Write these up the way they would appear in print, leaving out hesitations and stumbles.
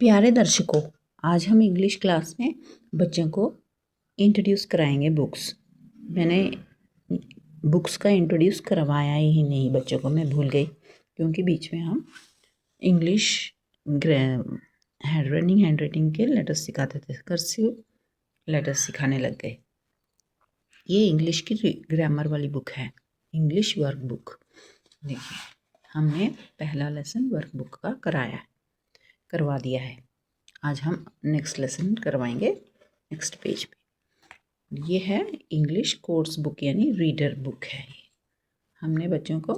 प्यारे दर्शकों, आज हम इंग्लिश क्लास में बच्चों को इंट्रोड्यूस कराएंगे बुक्स। मैंने बुक्स का इंट्रोड्यूस करवाया ही नहीं बच्चों को, मैं भूल गई क्योंकि बीच में हम इंग्लिश हैंड राइटिंग के लेटर्स सिखाते थे, कर्सिव लेटर्स सिखाने लग गए। ये इंग्लिश की ग्रामर वाली बुक है, इंग्लिश वर्क बुक। देखिए, हमने पहला लेसन वर्क बुक का करवा दिया है। आज हम नेक्स्ट लेसन करवाएंगे नेक्स्ट पेज पे। ये है इंग्लिश कोर्स बुक यानी रीडर बुक है। हमने बच्चों को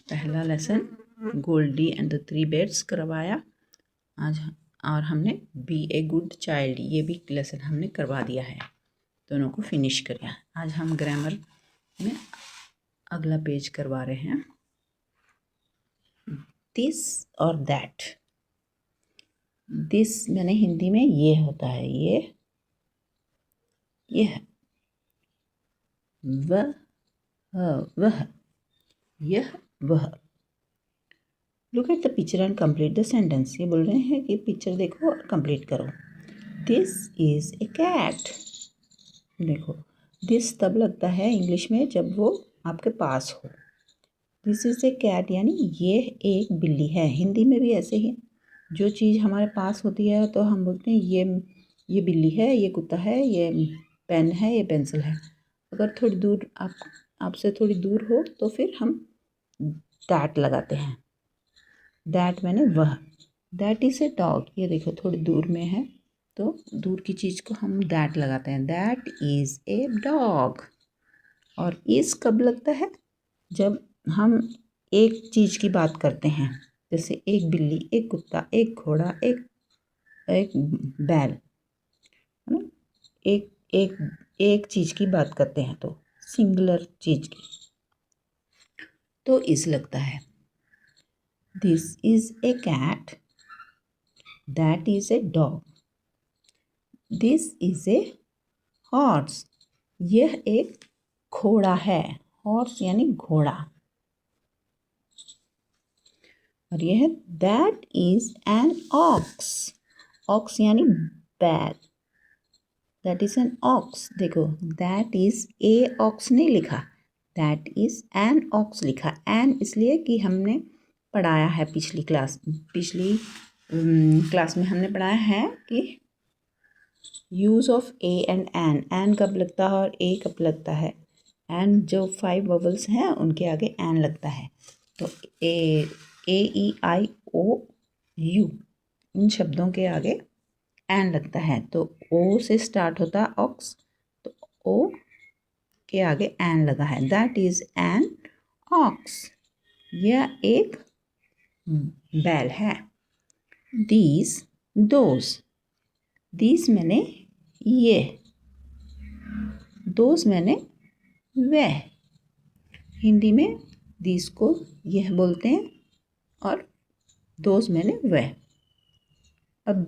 पहला lesson Goldie and the 3 beds करवाया आज, और हमने बी ए गुड चाइल्ड ये भी लेसन हमने करवा दिया है, दोनों को फिनिश किया। आज हम ग्रामर में अगला पेज करवा रहे हैं, दिस और दैट। दिस मैंने हिंदी में ये होता है, ये वह, यह वह। Look at the picture and complete the sentence. ये बोल रहे हैं कि पिक्चर देखो और कंप्लीट करो। This is a cat. देखो, दिस तब लगता है इंग्लिश में जब वो आपके पास हो। दिस इज ए कैट यानी ये एक बिल्ली है। हिंदी में भी ऐसे ही, जो चीज़ हमारे पास होती है तो हम बोलते हैं ये बिल्ली है, ये कुत्ता है, ये पेन है, ये पेंसिल है। अगर थोड़ी दूर आपसे थोड़ी दूर हो तो फिर हम दैट लगाते हैं। दैट मैंने वह। That is a dog. ये देखो थोड़ी दूर में है तो दूर की चीज़ को हम दैट लगाते हैं। That is a dog. और इस कब लगता है? जब हम एक चीज़ की बात करते हैं, जैसे एक बिल्ली, एक कुत्ता, एक घोड़ा, एक बैल, है ना। एक चीज़ की बात करते हैं तो सिंगुलर चीज़ की, तो इस लगता है। This is a cat, that is a dog, this is a horse. यह एक घोड़ा है। हॉर्स यानी घोड़ा। और यह है that is an ox. Ox यानी बैल, दैट इज एन ऑक्स। देखो, दैट इज ए ऑक्स नहीं लिखा, दैट इज एन ऑक्स लिखा। एन इसलिए कि हमने पढ़ाया है पिछली क्लास में हमने पढ़ाया है कि use of a and an कब लगता है और ए कब लगता है। एन जो 5 वोवेल्स हैं उनके आगे एन लगता है। तो ए ई आई ओ यू इन शब्दों के आगे एन लगता है। तो ओ से स्टार्ट होता है ऑक्स, तो ओ के आगे एन लगा है। That is an aux. यह एक बैल है। These those. दीज मैंने ये, दोज मैंने वह। हिंदी में दीज को यह बोलते हैं और दोज मैंने वह। अब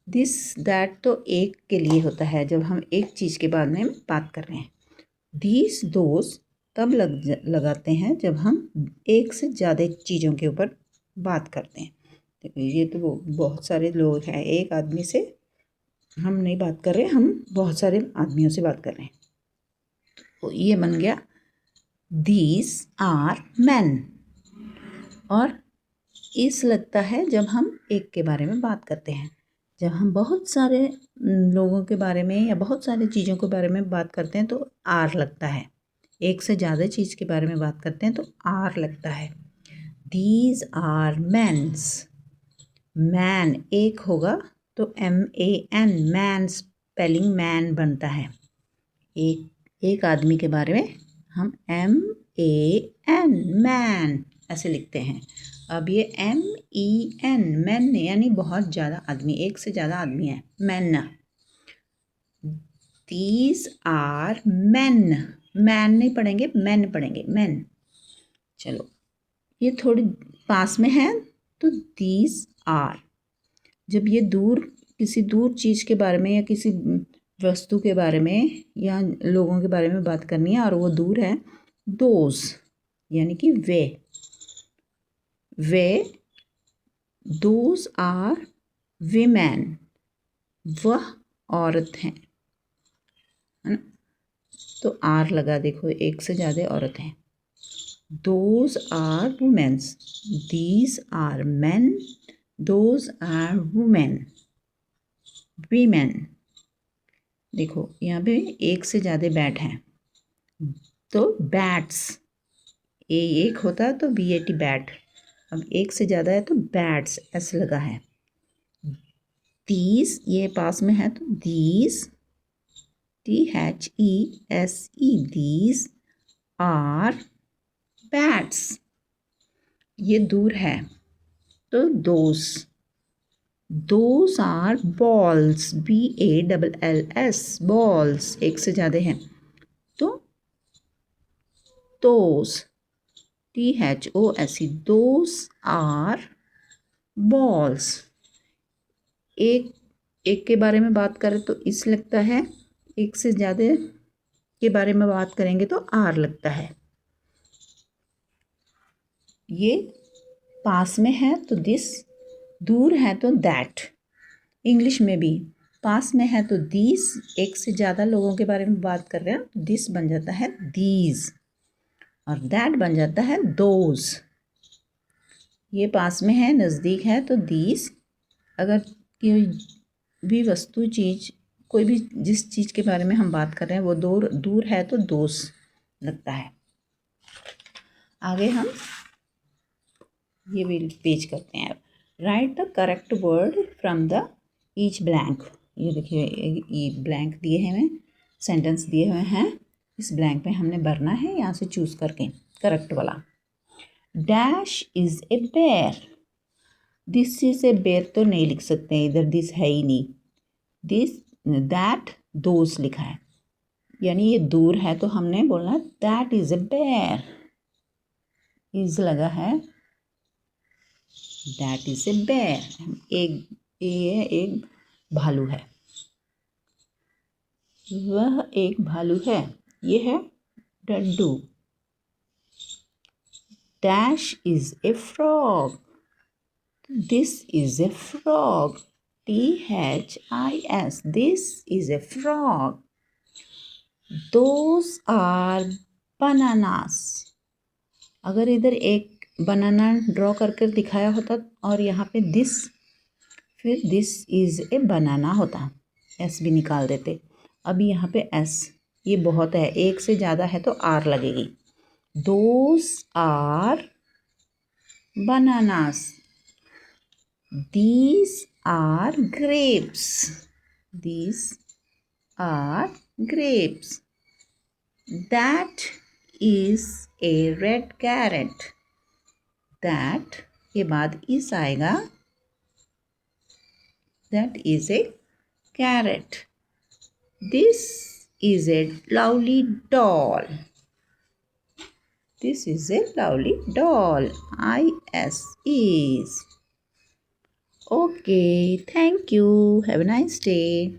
दिस दैट तो एक के लिए होता है जब हम एक चीज़ के बारे में बात कर रहे हैं। दीस दोज तब लगाते हैं जब हम एक से ज़्यादा चीज़ों के ऊपर बात करते हैं। देखो, ये तो बहुत सारे लोग हैं, एक आदमी से हम नहीं बात कर रहे, हम बहुत सारे आदमियों से बात कर रहे हैं। तो ये बन गया दीज आर मैन। और इस लगता है जब हम एक के बारे में बात करते हैं। जब हम बहुत सारे लोगों के बारे में या बहुत सारी चीज़ों के बारे में बात करते हैं तो आर लगता है। एक से ज़्यादा चीज़ के बारे में बात करते हैं तो आर लगता है। These are mains. मैन एक होगा तो MAN, मैन स्पेलिंग मैन बनता है। एक आदमी के बारे में हम MAN मैन ऐसे लिखते हैं। अब ये MEN मैन यानी बहुत ज़्यादा आदमी, एक से ज़्यादा आदमी है, man. These are man. Man नहीं पढ़ेंगे, मैन पढ़ेंगे, मैन। चलो, ये थोड़ी पास में है तो दीज आर। जब ये किसी दूर चीज़ के बारे में या किसी वस्तु के बारे में या लोगों के बारे में बात करनी है और वो दूर है, दोज यानी कि वे दोज आर वीमेन, वह औरत हैं, है ना। तो आर लगा, देखो एक से ज़्यादा औरत हैं। Those are womens, these are men, those are women, women. देखो यहाँ पे एक से ज़्यादा बैट हैं, तो बैट्स, ए एक होता है तो BAT बैट, अब एक से ज़्यादा है तो बैट्स, ऐसे लगा है। दीज, ये पास में है तो these, THESE, these are bats. ये दूर है तो those are balls, BALLS, balls, एक से ज़्यादा हैं तो those, THOSE, those are balls. एक के बारे में बात करें तो इस लगता है, एक से ज़्यादा के बारे में बात करेंगे तो आर लगता है। ये पास में है तो दिस, दूर है तो दैट। इंग्लिश में भी पास में है तो दीस, एक से ज़्यादा लोगों के बारे में बात कर रहे हैं, दिस बन जाता है दीज, और दैट बन जाता है दोज। ये पास में है, नज़दीक है तो दीस। अगर कोई भी वस्तु, चीज़, कोई भी जिस चीज़ के बारे में हम बात कर रहे हैं वो दूर है तो दोस लगता है। आगे हम ये भी पेज करते हैं। Right the correct word from the each blank. ये देखिए, ये ब्लैंक दिए हैं हमें, सेंटेंस दिए हुए हैं, इस ब्लैंक में हमने भरना है यहाँ से चूज़ करके करेक्ट वाला। Dash is a bear, this is a bear तो नहीं लिख सकते हैं, इधर दिस है ही नहीं, दिस दैट दोस लिखा है, यानी ये दूर है तो हमने बोलना that is a bear, is लगा है, दैट इज ए बेयर, एक भालू है, वह एक भालू है, ये है डड्डू। Dash is a frog, this is a frog, THIS, this is a frog. Those are bananas, अगर इधर एक बनाना ड्रॉ करके दिखाया होता और यहाँ पे दिस, फिर दिस इज़ ए बनाना होता, S भी निकाल देते। अभी यहाँ पे S, ये बहुत है, एक से ज़्यादा है तो R लगेगी। Those are bananas, these are grapes, these are grapes. That is a red carrot, that के बाद इस आएगा, that is a carrot. This is a lovely doll, this is a lovely doll, IS is. Okay, thank you, have a nice day.